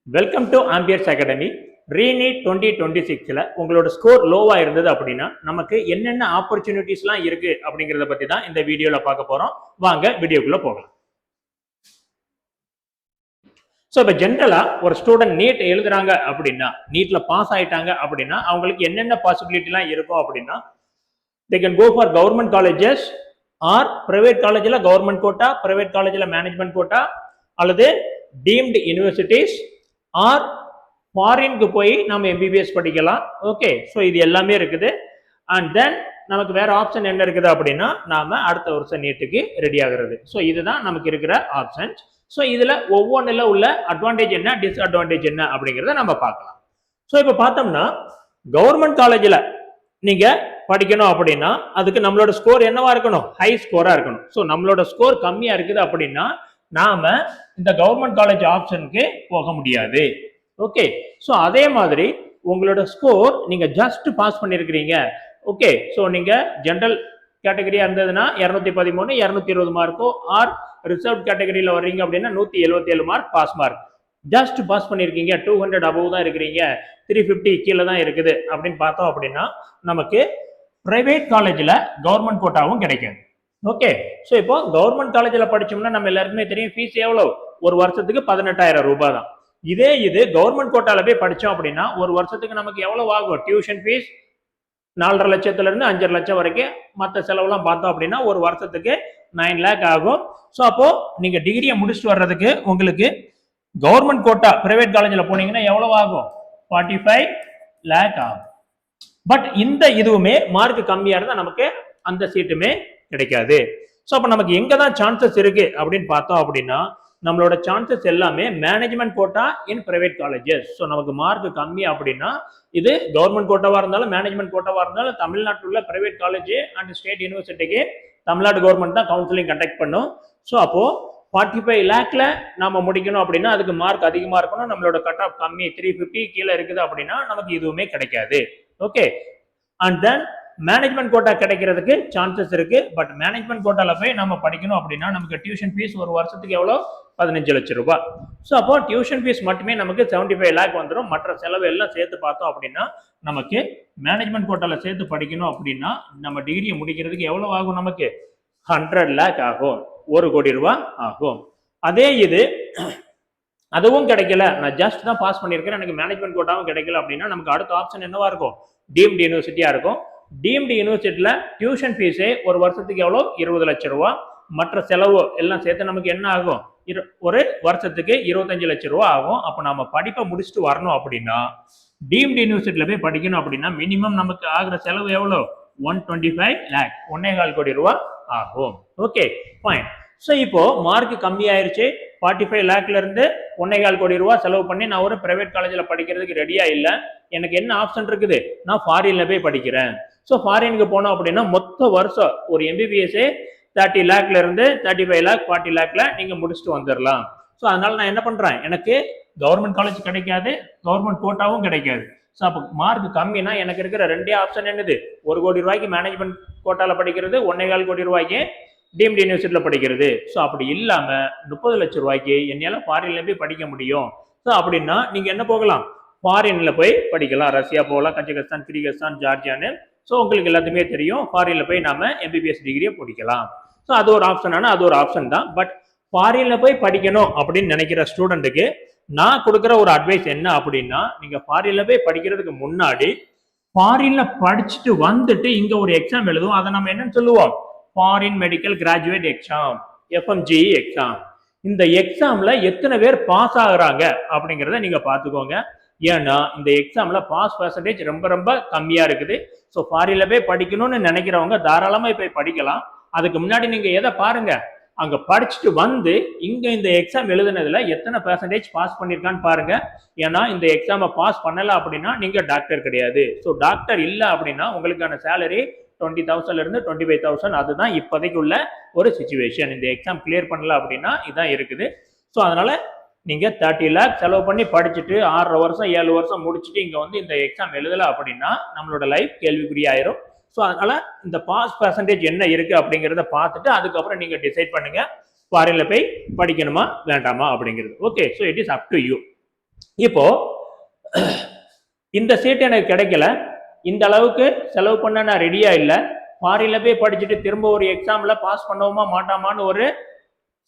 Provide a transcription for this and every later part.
Welcome to Amperes academy. Re NEET 2026ல உங்களோட score லோவா இருந்தது அப்படின்னா நமக்கு என்னென்ன ஆப்பர்ச்சுனிட்டிஸ்லாம் இருக்கு அப்படிங்கிறத பத்தி தான் இந்த வீடியோல பார்க்க போறோம். வாங்க வீடியோக்குள்ள போகலாம். ஸோ இப்போ ஜென்ரலா ஒரு ஸ்டூடெண்ட் நீட் எழுதுறாங்க அப்படின்னா, நீட்ல பாஸ் ஆயிட்டாங்க அப்படின்னா அவங்களுக்கு என்னென்ன பாசிபிலிட்டிலாம் இருக்கும் அப்படின்னா, they can go for government colleges or private collegeல கவர்மெண்ட் கோட்டா, பிரைவேட் காலேஜ்ல மேனேஜ்மெண்ட் கோட்டா, அல்லது டீம்டு யூனிவர்சிட்டிஸ் ஆர் ஃபாரினுக்கு போய் நம்ம எம்பிபிஎஸ் படிக்கலாம். ஓகே, ஸோ இது எல்லாமே இருக்குது. அண்ட் தென் நமக்கு வேற ஆப்ஷன் என்ன இருக்குது அப்படின்னா, நாம அடுத்த வருஷம் நீட்டுக்கு ரெடி ஆகுறது. ஸோ இதுதான் நமக்கு இருக்கிற ஆப்ஷன்ஸ். ஸோ இதுல ஒவ்வொன்றில் உள்ள அட்வான்டேஜ் என்ன, டிஸ்அட்வான்டேஜ் என்ன அப்படிங்கிறத நம்ம பார்க்கலாம். ஸோ இப்போ பார்த்தோம்னா கவர்மெண்ட் காலேஜில் நீங்க படிக்கணும் அப்படின்னா அதுக்கு நம்மளோட ஸ்கோர் என்னவா இருக்கணும், ஹை ஸ்கோரா இருக்கணும். ஸோ நம்மளோட ஸ்கோர் கம்மியா இருக்குது அப்படின்னா நாம இந்த கவர்மெண்ட் காலேஜ் ஆப்ஷனுக்கு போக முடியாது. ஓகே, ஸோ அதே மாதிரி உங்களோட ஸ்கோர் நீங்க ஜஸ்ட் பாஸ் பண்ணிருக்கிறீங்க. ஓகே, ஸோ நீங்க ஜென்ரல் கேட்டகரியா இருந்ததுன்னா 213 220 மார்க்கோ, ஆர் ரிசர்வ் கேட்டகரியில வர்றீங்க அப்படின்னா 177 mark pass mark. Just pass பண்ணிருக்கீங்க, 200 அபவ் தான் இருக்கிறீங்க, 350 கீழே தான் இருக்குது அப்படின்னு பார்த்தோம் அப்படின்னா நமக்கு பிரைவேட் காலேஜில் கவர்மெண்ட் கோட்டாவும் கிடைக்காது. ஓகே, ஸோ இப்போ கவர்மெண்ட் காலேஜில் படிச்சோம்னா நம்ம எல்லாருக்குமே தெரியும் ஃபீஸ் எவ்வளோ, ஒரு வருஷத்துக்கு 18,000 ரூபாய் தான். இதே இது கவர்மெண்ட் கோட்டால போய் படித்தோம் அப்படின்னா ஒரு வருஷத்துக்கு நமக்கு எவ்வளவு ஆகும், டியூஷன் ஃபீஸ் 4.5 லட்சத்துல இருந்து 5.5 லட்சம் வரைக்கும், மற்ற செலவுலாம் பார்த்தோம் அப்படின்னா ஒரு வருஷத்துக்கு 9 லேக் ஆகும். ஸோ அப்போ நீங்க டிகிரியை முடிச்சுட்டு வர்றதுக்கு உங்களுக்கு கவர்மெண்ட் கோட்டா பிரைவேட் காலேஜில் போனீங்கன்னா எவ்வளவு ஆகும், 45 லேக் ஆகும். பட் இந்த இதுவுமே மார்க் கம்மியா இருந்தா நமக்கு அந்த சீட்டுமே கிடைக்காது. ஸோ அப்போ நமக்கு எங்க தான் சான்சஸ் இருக்கு அப்படின்னு பார்த்தோம் அப்படின்னா நம்மளோட சான்சஸ் எல்லாமே management quota in private colleges. So நமக்கு மார்க் கம்மி அப்படின்னா இது கவர்மெண்ட் கோட்டாவா இருந்தாலும் மேனேஜ்மெண்ட் கோட்டாவா இருந்தாலும் தமிழ்நாட்டில் உள்ள பிரைவேட் காலேஜ் அண்ட் ஸ்டேட் யூனிவர்சிட்டிக்கு தமிழ்நாடு கவர்மெண்ட் தான் கவுன்சிலிங் கண்டக்ட் பண்ணும். ஸோ அப்போ 45 லேக்ல நம்ம முடிக்கணும் அப்படின்னா அதுக்கு மார்க் அதிகமா இருக்கணும். நம்மளோட கட் ஆஃப் கம்மி 350 கீழே இருக்குது அப்படின்னா நமக்கு இதுவுமே கிடைக்காது. Okay, and then management quota கிடைக்கிறதுக்கு சான்சஸ் இருக்கு. பட் மேனேஜ்மெண்ட் கோட்டால போய் நம்ம படிக்கணும் அப்படின்னா நமக்கு டியூஷன் ஃபீஸ் ஒரு வருஷத்துக்கு எவ்வளோ, 15 லட்சம் ரூபாய். ஸோ அப்போ டியூஷன் ஃபீஸ் மட்டுமே நமக்கு 75 லேக் வந்துடும். மற்ற செலவு எல்லாம் சேர்த்து பார்த்தோம் அப்படின்னா நமக்கு மேனேஜ்மெண்ட் கோட்டால சேர்த்து படிக்கணும் அப்படின்னா நம்ம டிகிரியை முடிக்கிறதுக்கு எவ்வளவு ஆகும், நமக்கு 100 லேக் ஆகும், 1 கோடி ரூபாய் ஆகும். அதே இது அதுவும் கிடைக்கல, நான் ஜஸ்ட் தான் பாஸ் பண்ணியிருக்கிறேன், எனக்கு மேனேஜ்மெண்ட் கோட்டாவும் கிடைக்கல அப்படின்னா நமக்கு அடுத்த ஆப்ஷன் என்னவா இருக்கும், டீம்டு யூனிவர்சிட்டியா இருக்கும். டீம்டு யூனிவர்சிட்டியில டியூஷன் ஃபீஸே ஒரு வருஷத்துக்கு எவ்வளோ, 20 லட்சம் ரூபாய். மற்ற செலவு எல்லாம் சேர்த்து நமக்கு என்ன ஆகும், ஒரு வருஷத்துக்கு 25 லட்சம் ரூபாய் ஆகும். அப்போ நம்ம படிப்பை முடிச்சுட்டு வரணும் அப்படின்னா டீம்டு யூனிவர்சிட்டியில போய் படிக்கணும் அப்படின்னா மினிமம் நமக்கு ஆகிற செலவு எவ்வளோ, 125 லேக், 1.25 கோடி ரூபாய் ஆகும். Okay fine. ஸோ இப்போ மார்க் கம்மி ஆயிருச்சு, 45 லேக்ல இருந்து 1.25 கோடி ரூபாய் செலவு பண்ணி நான் ஒரு பிரைவேட் காலேஜில் படிக்கிறதுக்கு ரெடியா இல்லை. எனக்கு என்ன ஆப்ஷன் இருக்குது, நான் ஃபாரின்ல போய் படிக்கிறேன். ஸோ ஃபாரினுக்கு போனோம் அப்படின்னா மொத்த வருஷம் ஒரு எம்பிபிஎஸ்ஏ 30 லேக்ல இருந்து 35 லேக் 40 லேக்ல நீங்க முடிச்சுட்டு வந்துடலாம். ஸோ அதனால நான் என்ன பண்றேன், எனக்கு கவர்மெண்ட் காலேஜ் கிடைக்காது, கவர்மெண்ட் கோட்டாவும் கிடைக்காது. ஸோ அப்போ மார்க் கம்மினா எனக்கு இருக்கிற ரெண்டே ஆப்ஷன் என்னது, 1 கோடி ரூபாய்க்கு மேனேஜ்மெண்ட் கோட்டால படிக்கிறது, 1.25 கோடி ரூபாய்க்கு டீம்டு யூனிவர்சிட்டியில் படிக்கிறது. ஸோ அப்படி இல்லாம 30 லட்சம் ரூபாய்க்கு என்னால ஃபாரின்ல போய் படிக்க முடியும். ஸோ அப்படின்னா நீங்க என்ன போகலாம், ஃபாரின்ல போய் படிக்கலாம். ரஷ்யா போகலாம், கஜகஸ்தான், கிர்கிஸ்தான், ஜார்ஜியான்னு. ஸோ உங்களுக்கு எல்லாத்துக்குமே தெரியும் ஃபாரின்ல போய் நாம எம்பிபிஎஸ் டிகிரியை படிக்கலாம். ஸோ அது ஒரு ஆப்ஷன், அது ஒரு ஆப்ஷன் தான். பட் ஃபாரின்ல போய் படிக்கணும் அப்படின்னு நினைக்கிற ஸ்டூடெண்ட்டுக்கு நான் கொடுக்குற ஒரு அட்வைஸ் என்ன அப்படின்னா, நீங்க ஃபாரின்ல போய் படிக்கிறதுக்கு முன்னாடி ஃபாரின்ல படிச்சுட்டு வந்துட்டு இங்க ஒரு எக்ஸாம் எழுதுவோம். அதை நம்ம என்னன்னு சொல்லுவோம், foreign medical graduate exam, FMGE exam. இந்த எக்ஸாம்ல எத்தனை பேர் பாஸ் ஆகுறாங்க அப்படிங்கிறத நீங்க பார்த்துக்கோங்க. ஏன்னா இந்த எக்ஸாம்ல பாஸ் பர்சன்டேஜ் ரொம்ப ரொம்ப கம்மியா இருக்குது. ஸோ ஃபாரின்ல போய் படிக்கணும்னு நினைக்கிறவங்க தாராளமா போய் படிக்கலாம். அதுக்கு முன்னாடி நீங்க எதை பாருங்க, அங்க படிச்சுட்டு வந்து இங்க இந்த எக்ஸாம் எழுதுனதுல எத்தனை பெர்சன்டேஜ் பாஸ் பண்ணிருக்கான்னு பாருங்க. ஏன்னா இந்த எக்ஸாமை பாஸ் பண்ணல அப்படின்னா நீங்க டாக்டர் கிடையாது. ஸோ டாக்டர் இல்லை அப்படின்னா உங்களுக்கான சேலரி 20,000 இருந்து 25,000, அதுதான் இப்போதைக்கு உள்ள ஒரு சிச்சுவேஷன். இந்த எக்ஸாம் கிளியர் பண்ணல அப்படின்னா இதான் இருக்குது. ஸோ அதனால நீங்க 30 லேக் செலவு பண்ணி படிச்சுட்டு 6 வருஷம் 7 வருஷம் முடிச்சுட்டு இங்க வந்து இந்த எக்ஸாம் எழுதல அப்படின்னா நம்மளோட லைஃப் கேள்விக்குறியாயிரும். ஸோ அதனால இந்த பாஸ் பர்சன்டேஜ் என்ன இருக்கு அப்படிங்கிறத பார்த்துட்டு அதுக்கப்புறம் நீங்க டிசைட் பண்ணுங்க ஃபாரின்ல போய் படிக்கணுமா வேண்டாமா அப்படிங்கிறது. Okay, so it is up to you. இப்போ இந்த சீட் எனக்கு கிடைக்கல, இந்த அளவுக்கு செலவு பண்ண நான் ரெடியா இல்லை, ஃபாரின்ல போய் படிச்சுட்டு திரும்ப ஒரு எக்ஸாம்ல பாஸ் பண்ணுவோமா மாட்டாமான்னு ஒரு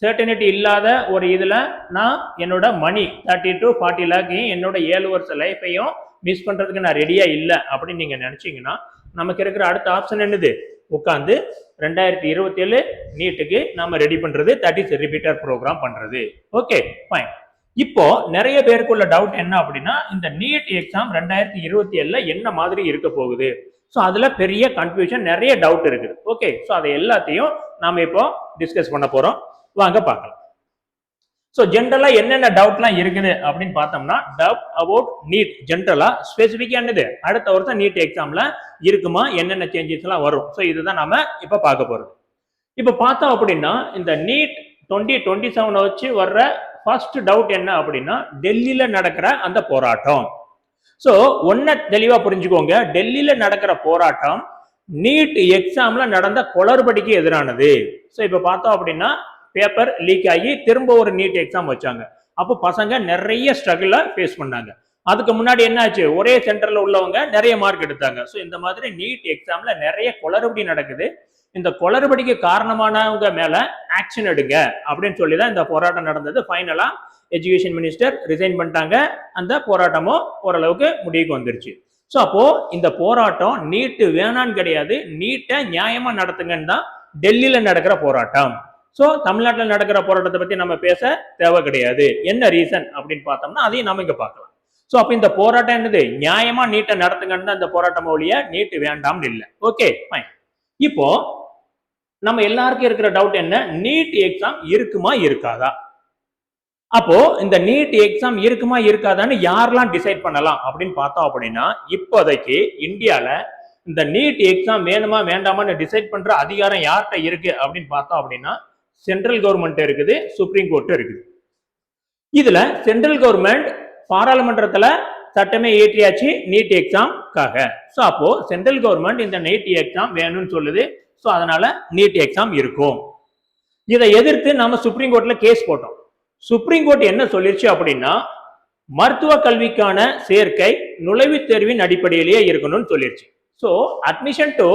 சர்டனிட்டி இல்லாத ஒரு இதுல நான் என்னோட மணி 30 to 40 லேக்கையும் என்னோட 7 வருஷ லைஃபையும் மிஸ் பண்றதுக்கு நான் ரெடியா இல்லை அப்படின்னு நீங்க நினைச்சீங்கன்னா நமக்கு இருக்கிற அடுத்த ஆப்ஷன் என்னது, உட்காந்து 2027 நீட்டுக்கு நம்ம ரெடி பண்றது, தட் இஸ் ரிப்பீட்டர் ப்ரோக்ராம் பண்றது. Okay fine. இப்போ நிறைய பேருக்குள்ள டவுட் என்ன அப்படின்னா, இந்த நீட் எக்ஸாம் 2027 என்ன மாதிரி இருக்க போகுது. ஸோ அதுல பெரிய கன்ஃபியூஷன், நிறைய டவுட் இருக்குது. ஓகே, ஸோ அதை எல்லாத்தையும் நாம இப்போ டிஸ்கஸ் பண்ண போறோம், வாங்க பார்க்கலாம். ஸோ ஜென்ரலா என்னென்ன டவுட்லாம் இருக்குது அப்படின்னு பார்த்தோம்னா, டவுட் அபவுட் நீட் ஜென்ரலா ஸ்பெசிஃபிக்கா என்னது, அடுத்த வருஷம் நீட் எக்ஸாம்ல இருக்குமா, என்னென்ன சேஞ்சஸ் எல்லாம் வரும். ஸோ இதுதான் நாம இப்ப பார்க்க போறோம். இப்ப பார்த்தோம் அப்படின்னா, இந்த நீட் 2027 வச்சு வர்ற ஃபர்ஸ்ட் டவுட் என்ன அப்படின்னா, டெல்லியில நடக்கிற அந்த போராட்டம். ஸோ ஒன்ன தெளிவா புரிஞ்சுக்கோங்க, டெல்லியில நடக்கிற போராட்டம் நீட் எக்ஸாம்ல நடந்த குளறுபடிக்கு எதிரானது. ஸோ இப்ப பார்த்தோம் அப்படின்னா, பேப்பர் லீக் ஆகி திரும்ப ஒரு நீட் எக்ஸாம் வச்சாங்க. அப்போ பசங்க நிறைய ஸ்ட்ரகிள ஃபேஸ் பண்ணாங்க. அதுக்கு முன்னாடி என்ன ஆச்சு, ஒரே சென்டர்ல உள்ளவங்க நிறைய மார்க் எடுத்தாங்க. ஸோ இந்த மாதிரி நீட் எக்ஸாம்ல நிறைய குளறுபடி நடக்குது. இந்த குளறுபடிக்கு காரணமானவங்க மேல ஆக்ஷன் எடுங்க அப்படின்னு சொல்லி தான் இந்த போராட்டம் நடந்தது. ஃபைனலா எஜுகேஷன் மினிஸ்டர் ரிசைன் பண்ணிட்டாங்க. அந்த போராட்டமும் ஓரளவுக்கு முடிவுக்கு வந்துருச்சு. ஸோ அப்போ இந்த போராட்டம் நீட்டு வேணான்னு கிடையாது, நீட்டை நியாயமா நடத்துங்கன்னு தான் டெல்லியில நடக்கிற போராட்டம். ஸோ தமிழ்நாட்டில் நடக்கிற போராட்டத்தை பத்தி நம்ம பேச தேவை கிடையாது. என்ன ரீசன் அப்படின்னு பார்த்தோம்னா அதையும் நம்ம இங்க பார்க்கலாம். ஸோ அப்ப இந்த போராட்டம் என்னது, நியாயமா நீட்டை நடத்துங்கன்னு தான் இந்த போராட்டம் ஒழிய நீட்டு வேண்டாம்னு இல்லை. Okay fine. இப்போ நம்ம எல்லாருக்கும் இருக்கிற டவுட் என்ன, நீட் எக்ஸாம் இருக்குமா இருக்காதா. அப்போ இந்த நீட் எக்ஸாம் இருக்குமா இருக்காதான்னு யாரெல்லாம் டிசைட் பண்ணலாம் அப்படின்னு பார்த்தோம் அப்படின்னா, இப்போதைக்கு இந்தியால இந்த நீட் எக்ஸாம் வேணுமா வேண்டாமான்னு டிசைட் பண்ற அதிகாரம் யார்கிட்ட இருக்கு அப்படின்னு பார்த்தோம் அப்படின்னா, சென்ட்ரல் கவர்மெண்ட் இருக்குது, சுப்ரீம் கோர்ட் இருக்குது. இதுல சென்ட்ரல் கவர்மெண்ட் பாராளுமன்றத்துல சட்டமே இயற்றியாச்சு நீட் எக்ஸாம்காக. ஸோ அப்போ சென்ட்ரல் கவர்மெண்ட் இந்த நீட் எக்ஸாம் வேணும்னு சொல்லுது. ஸோ அதனால நீட் எக்ஸாம் இருக்கும். இதை எதிர்த்து நம்ம சுப்ரீம் கோர்ட்ல கேஸ் போட்டோம். சுப்ரீம் கோர்ட் என்ன சொல்லிருச்சு அப்படின்னா, மருத்துவ கல்விக்கான சேர்க்கை நுழைவுத் தேர்வின் அடிப்படையிலேயே இருக்கணும்னு சொல்லிருச்சு. So admission to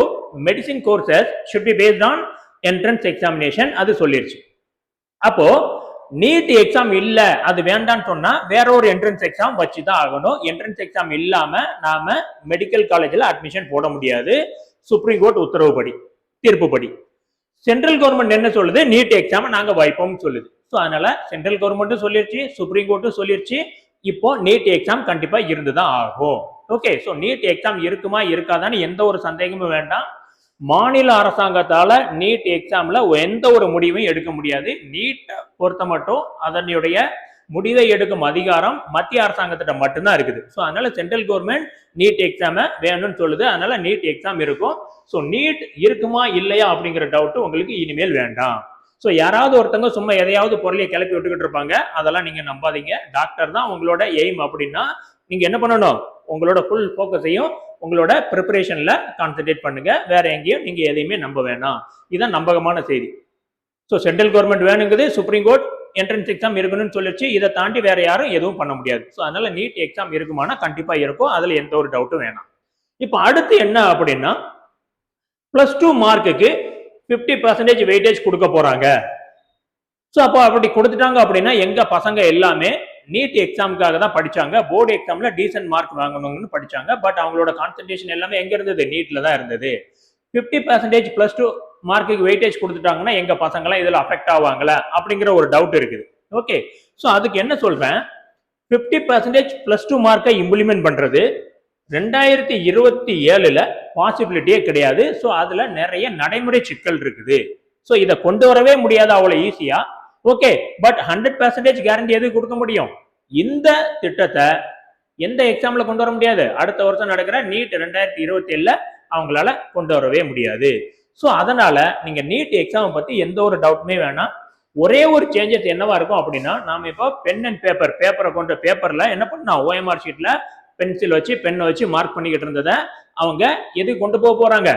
medicine courses should be based on entrance examination அது சொல்லிருச்சு. அப்போ நீட் எக்ஸாம் இல்ல, அது வேண்டான்னு சொன்னா வேற ஒரு என்ட்ரன்ஸ் எக்ஸாம் வச்சுதான் ஆகணும். என்ட்ரன்ஸ் எக்ஸாம் இல்லாம நாம மெடிக்கல் காலேஜ்ல அட்மிஷன் போட முடியாது, சுப்ரீம் கோர்ட் உத்தரவுப்படி, தீர்ப்புப்படி. சென்ட்ரல் கவர்மெண்ட் என்ன சொல்லுது, நீட் எக்ஸாம் நாங்க வைப்போம் சொல்லுது. ஸோ அதனால சென்ட்ரல் கவர்மெண்ட்டும் சொல்லிருச்சு, சுப்ரீம் கோர்ட்டும் சொல்லிருச்சு, இப்போ நீட் எக்ஸாம் கண்டிப்பா இருந்துதான் ஆகும். ஓகே, ஸோ நீட் எக்ஸாம் இருக்குமா இருக்காதான்னு எந்த ஒரு சந்தேகமும் வேண்டாம். மாநில அரசாங்கத்தால நீட் எக்ஸாம்ல எந்த ஒரு முடிவையும் எடுக்க முடியாது. நீட்டை பொறுத்த மட்டும் அதனுடைய முடிவை எடுக்கும் அதிகாரம் மத்திய அரசாங்கத்திட்ட மட்டும்தான் இருக்குது. ஸோ அதனால சென்ட்ரல் கவர்மெண்ட் நீட் எக்ஸாம வேணும்னு சொல்லுது, அதனால நீட் எக்ஸாம் இருக்கும். ஸோ நீட் இருக்குமா இல்லையா அப்படிங்கிற டவுட் உங்களுக்கு இனிமேல் வேண்டாம். ஸோ யாராவது ஒருத்தவங்க சும்மா எதையாவது பொருளையை கிளப்பி விட்டுக்கிட்டு இருப்பாங்க, அதெல்லாம் நீங்க நம்பாதீங்க. டாக்டர் தான் உங்களோட எய்ம் அப்படின்னா நீங்க என்ன பண்ணணும், உங்களோட ஃபுல் ஃபோக்கஸையும் உங்களோட ப்ரிப்பரேஷன்ல கான்சென்ட்ரேட் பண்ணுங்க. வேற எங்கேயும் நீங்க எதையுமே நம்ப வேணாம். இதுதான் நம்பகமான செய்தி. ஸோ சென்ட்ரல் கவர்மெண்ட் வேணுங்குது, சுப்ரீம் கோர்ட் என்ட்ரன்ஸ் எக்ஸாம் இருக்கணும்னு சொல்லிச்சு, இதை தாண்டி வேற யாரும் எதுவும் பண்ண முடியாது. ஸோ அதனால நீட் எக்ஸாம் இருக்குமானா கண்டிப்பா இருக்கும், அதுல எந்த ஒரு டவுட்டும் வேணாம். இப்போ அடுத்து என்ன அப்படின்னா, +2 மார்க்குக்கு 50% வெயிட்டேஜ் கொடுக்க போறாங்க. ஸோ அப்போ அப்படி கொடுத்துட்டாங்க அப்படின்னா எங்க பசங்க எல்லாமே நீட் எக்ஸாமுக்காக தான் படிச்சாங்க, போர்டு எக்ஸாம்ல டீசென்ட் மார்க் வாங்கணும்னு படிச்சாங்க. பட் அவங்களோட கான்சென்ட்ரேஷன் எல்லாமே எங்க இருந்தது, நீட்ல தான் இருந்தது. 50% +2 மார்க்குக்கு வெயிட்டேஜ் கொடுத்துட்டாங்கன்னா எங்க பசங்களாம் இதுல அஃபெக்ட் ஆவாங்களா அப்படிங்கிற ஒரு டவுட் இருக்குது. ஓகே, ஸோ அதுக்கு என்ன சொல்றேன், 50% +2 மார்க்கை இம்ப்ளிமெண்ட் பண்றது 2027 பாசிபிலிட்டியே கிடையாது. ஸோ அதுல நிறைய நடைமுறை சிக்கல் இருக்குது. ஸோ இதை கொண்டு வரவே முடியாது அவ்வளவு ஈஸியா. ஓகே, பட் 100% கேரண்டி எது கொடுக்க முடியும், இந்த திட்டத்தை எந்த எக்ஸாம்ல கொண்டு வர முடியாது, அடுத்த வருஷம் நடக்கிற நீட் 2027 அவங்களால கொண்டு வரவே முடியாது. ஸோ அதனால நீங்க நீட் எக்ஸாம் பத்தி எந்த ஒரு டவுட்டுமே வேணாம். ஒரே ஒரு சேஞ்சஸ் என்னவா இருக்கும் அப்படின்னா, நாம இப்போ பென் அண்ட் பேப்பரை கொண்ட பேப்பர்ல என்ன பண்ணோம், OMR ஷீட்ல பென்சில் வச்சு பெண்ணை வச்சு மார்க் பண்ணிக்கிட்டு இருந்ததை அவங்க எது கொண்டு போக போறாங்க,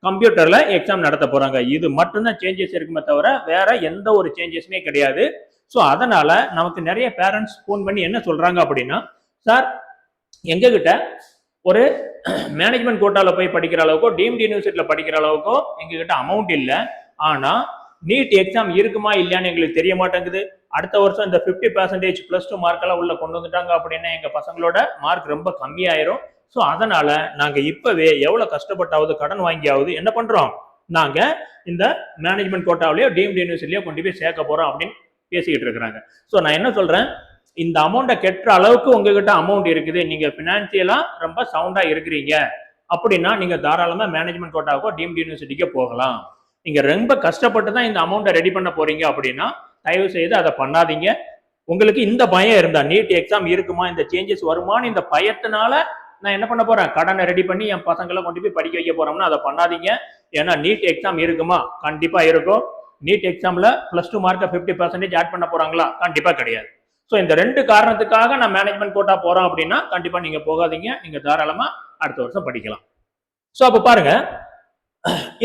கம்ப்யூட்டர்ல எக்ஸாம் நடத்த போறாங்க. இது மட்டும்தான் சேஞ்சஸ் இருக்குமே தவிர வேற எந்த ஒரு சேஞ்சஸுமே கிடையாது. ஸோ அதனால நமக்கு நிறைய பேரண்ட்ஸ் ஃபோன் பண்ணி என்ன சொல்றாங்க அப்படின்னா, சார் எங்ககிட்ட ஒரு மேனேஜ்மெண்ட் கோட்டால போய் படிக்கிற அளவுக்கோ டீம்டு யூனிவர்சிட்டியில படிக்கிற அளவுக்கோ எங்ககிட்ட அமௌண்ட் இல்லை, ஆனா நீட் எக்ஸாம் இருக்குமா இல்லையான்னு எங்களுக்கு தெரிய மாட்டேங்குது. அடுத்த வருஷம் இந்த 50% +2 மார்க் எல்லாம் உள்ள கொண்டு வந்துட்டாங்க அப்படின்னா எங்க பசங்களோட மார்க் ரொம்ப கம்மியாயிரும். ஸோ அதனால நாங்க இப்பவே எவ்வளவு கஷ்டப்பட்டாவது கடன் வாங்கியாவது என்ன பண்றோம், நாங்க இந்த மேனேஜ்மெண்ட் கோட்டாவிலேயோ டீம்டு யூனிவர்சிட்டியோ கொண்டு போய் சேர்க்க போறோம் அப்படின்னு பேசிக்கிட்டு இருக்கிறாங்க. ஸோ நான் என்ன சொல்றேன், இந்த அமௌண்ட்டை கெட்டுற அளவுக்கு உங்ககிட்ட அமௌண்ட் இருக்குது, நீங்க பினான்சியலா ரொம்ப சவுண்டா இருக்கிறீங்க அப்படின்னா நீங்க தாராளமா மேனேஜ்மெண்ட் கோட்டாவுக்கோ டீம்டு யூனிவர்சிட்டிக்கோ போகலாம். நீங்க ரொம்ப கஷ்டப்பட்டு தான் இந்த அமௌண்ட்டை ரெடி பண்ண போறீங்க அப்படின்னா தயவு செய்து அதை பண்ணாதீங்க. உங்களுக்கு இந்த பயம் இருந்தா நீட் எக்ஸாம் இருக்குமா, இந்த சேஞ்சஸ் வருமானு இந்த பயத்தினால நான் என்ன பண்ண போறேன், கடனை ரெடி பண்ணி என் பசங்களை கொண்டு போய் படிக்க வைக்க போறோம்னா அதை பண்ணாதீங்க. ஏன்னா நீட் எக்ஸாம் இருக்குமா, கண்டிப்பா இருக்கும். நீட் எக்ஸாம்ல +2 மார்க்கை 50% ஆட் பண்ண போறாங்களா, கண்டிப்பா கிடையாது. ஸோ இந்த 2 காரணத்துக்காக நான் மேனேஜ்மெண்ட் கோட்டா போறோம் அப்படின்னா கண்டிப்பா நீங்க போகாதீங்க, நீங்க தாராளமா அடுத்த வருஷம் படிக்கலாம். ஸோ அப்ப பாருங்க,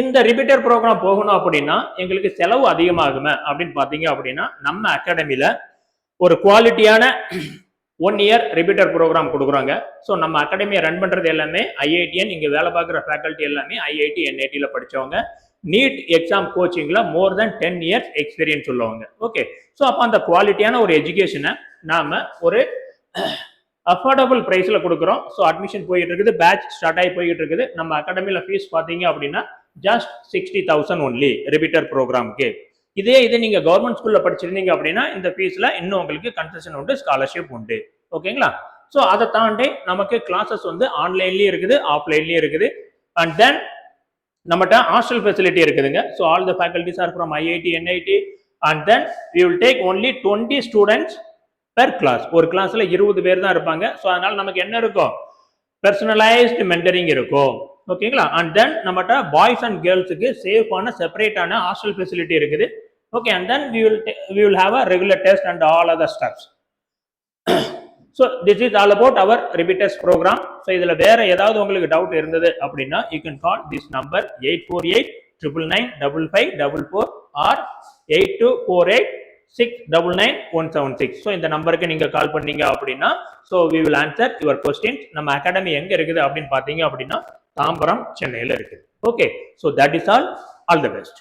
இந்த ரிப்பீட்டர் ப்ரோக்ராம் போகணும் அப்படின்னா எங்களுக்கு செலவு அதிகமாகுமே அப்படின்னு பாத்தீங்க அப்படின்னா நம்ம அகாடமில ஒரு குவாலிட்டியான 1 இயர் ரிப்பீட்டர் ப்ரோக்ராம் கொடுக்குறாங்க. ஸோ நம்ம அகாடமியை ரன் பண்றது எல்லாமே IITN, இங்க வேலை பார்க்குற ஃபேக்கல்ட்டி எல்லாமே IIT NITல படிச்சவங்க, நீட் எக்ஸாம் கோச்சிங்ல மோர் தென் 10 இயர்ஸ் எக்ஸ்பீரியன்ஸ் உள்ளவங்க. ஓகே, ஸோ அப்போ அந்த குவாலிட்டியான ஒரு எஜுகேஷனை நாம ஒரு அஃபோர்டபுள் பிரைஸ்ல கொடுக்குறோம். ஸோ அட்மிஷன் போயிட்டு இருக்குது, பேட்ச் ஸ்டார்ட் ஆகி போயிட்டு இருக்குது. நம்ம அகாடமியில ஃபீஸ் பார்த்தீங்க அப்படின்னா ஜஸ்ட் 60,000 ஒன்லி ரிப்பீட்டர் ப்ரோக்ராம்க்கு. இதே நீங்க கவர்மெண்ட் ஸ்கூல்ல படிச்சிருந்தீங்க அப்படின்னா இந்த ஃபீஸ்ல இன்னும் உங்களுக்கு கன்செஷன் உண்டு, ஸ்காலர்ஷிப் உண்டு. ஓகேங்களா? ஸோ அதை தாண்டி நமக்கு கிளாஸஸ் வந்து ஆன்லைன்லயும் இருக்குது, ஆஃப்லைன்லயும் இருக்குது. அண்ட் தென் நம்மகிட்ட ஹாஸ்டல் ஃபெசிலிட்டி இருக்குதுங்க. So all the faculties are from IIT NIT. And then we will take only 20 students per class. ஒரு கிளாஸ்ல 20 பேர் தான் இருப்பாங்க. ஸோ அதனால நமக்கு என்ன இருக்கும், பர்சனலைஸ்டு மென்டரிங் இருக்கும். ஓகேங்களா? அண்ட் தென் நம்மகிட்ட பாய்ஸ் அண்ட் கேர்ள்ஸுக்கு சேஃபான செப்பரேட்டான ஹாஸ்டல் ஃபெசிலிட்டி இருக்குது. Okay, and then we will have a regular test and all other stuffs. So this is all about our repeaters program. So இதுல வேற ஏதாவது உங்களுக்கு டவுட் இருந்தது அப்படின்னா you can call this number 848-999-5544 or 8248-699-176. So இந்த நம்பருக்கு நீங்க கால் பண்ணீங்க அப்படின்னா so we will answer your questions. நம்ம அகாடமி எங்க இருக்குது அப்படின்னு பாத்தீங்க அப்படின்னா தாம்பரம், சென்னையில இருக்குது. Okay, so that is all the best.